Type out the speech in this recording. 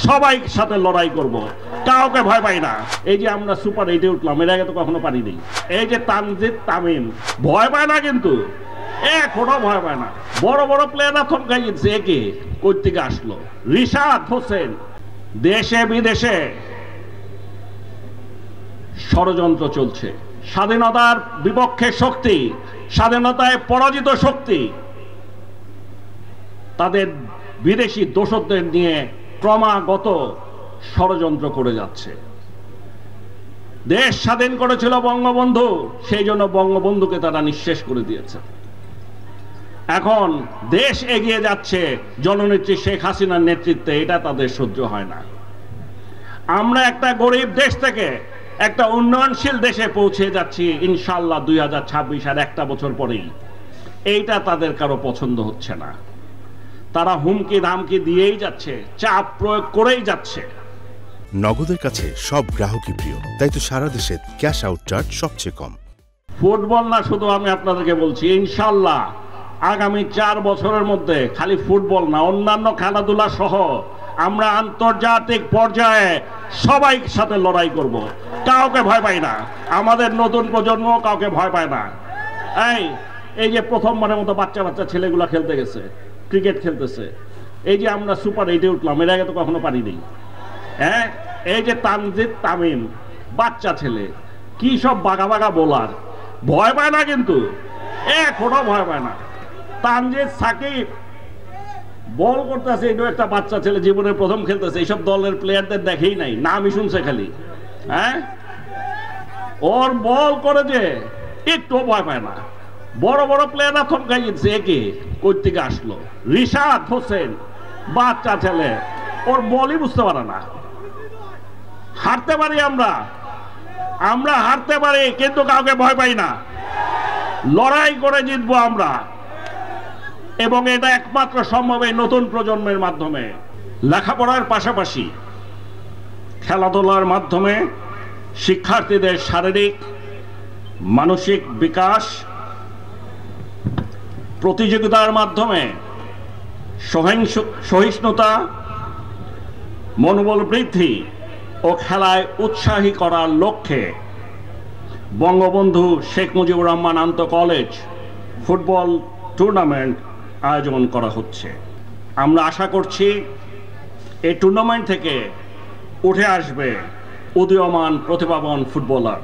সবাই সাথে লড়াই করব, কাউকে ভয় পাই না। এই যে আমরা সুপার 8-এ উঠলাম, এর আগে তো কখনো পারিনি। এই যে তানজিদ তামিম ভয় পায় না, কিন্তু এখনো ভয় পায় না। বড় বড় প্লেয়াররা থমকাই গেছে, একে কই থেকে আসলো? রিশাদ হোসেন। দেশে বিদেশে ষড়যন্ত্র চলছে, স্বাধীনতার বিপক্ষে শক্তি, স্বাধীনতায় পরাজিত শক্তি তাদের বিদেশি দোসরদের নিয়ে ক্রমাগত ষড়যন্ত্র করে যাচ্ছে। দেশ স্বাধীন করেছিল বঙ্গবন্ধু, সেই জন্য বঙ্গবন্ধুকে তারা নিঃশেষ করে দিয়েছে। এখন দেশ এগিয়ে যাচ্ছে জননেত্রী শেখ হাসিনার নেতৃত্বে, এটা তাদের সহ্য হয় না। আমরা একটা গরিব দেশ থেকে একটা উন্নয়নশীল দেশে পৌঁছে যাচ্ছি ইনশাআল্লাহ 2026, আর একটা বছর পরেই। এইটা তাদের কারো পছন্দ হচ্ছে না। তারা হুমকি ধামকি দিয়েই যাচ্ছে, চাপ প্রয়োগ করেই যাচ্ছে। নগদের কাছে সব গ্রাহকই প্রিয়, তাই তো সারা দেশে ক্যাশ আউট চার্জ সবচেয়ে কম। ফুটবল না শুধু, আমি আপনাদেরকে বলছি ইনশাআল্লাহ আগামী 4 বছরের মধ্যে খালি ফুটবল না, অন্যান্য খেলাধুলা সহ আমরা আন্তর্জাতিক পর্যায়ে সবাই সাথে লড়াই করব, কাউকে ভয় পাই না। আমাদের নতুন প্রজন্ম কাউকে ভয় পায় না। এই যে প্রথমবারের মতো বাচ্চা বাচ্চা ছেলেগুলা খেলতে গেছে, ক্রিকেট খেলতেছে। এই যে আমরা সুপার 8-এ উঠলাম, এর আগে তো কখনো পারিনি। এই যে তানজিদ তামিম, বাচ্চা ছেলে, কি সব বাঘা বাঘা বোলার, ভয় পায় না, কিন্তু এখনো ভয় পায় না। তানজিদ সাকিব বল করতেছে, এটাও একটা বাচ্চা ছেলে, জীবনে প্রথম খেলতেছে। এইসব দলের প্লেয়ারদের দেখেই নাই, নামই শুনছে খালি। ওর বল করে যে একটু ভয় পায় না। বড় বড় প্লেয়াররা থমকাই গেছে, একে কই থেকে আসলো? রিশাদ হোসেন, বাচ্চা ছেলে, ওর বলই বুঝতে পারে না। হারতে পারি আমরা হারতে পারি, কিন্তু কাউকে ভয় পাই না। লড়াই করে জিতবো আমরা, এবং এটা একমাত্র সম্ভব এই নতুন প্রজন্মের মাধ্যমে। লেখাপড়ার পাশাপাশি খেলাধুলার মাধ্যমে শিক্ষার্থীদের শারীরিক মানসিক বিকাশ, প্রতিযোগিতার মাধ্যমে সহিষ্ণুতা, মনোবল বৃদ্ধি ও খেলায় উৎসাহী করার লক্ষ্যে বঙ্গবন্ধু শেখ মুজিবুর রহমান আন্তঃ কলেজ ফুটবল টুর্নামেন্ট আয়োজন করা হচ্ছে। আমরা আশা করছি এই টুর্নামেন্ট থেকে উঠে আসবে উদীয়মান প্রতিভাবান ফুটবলার।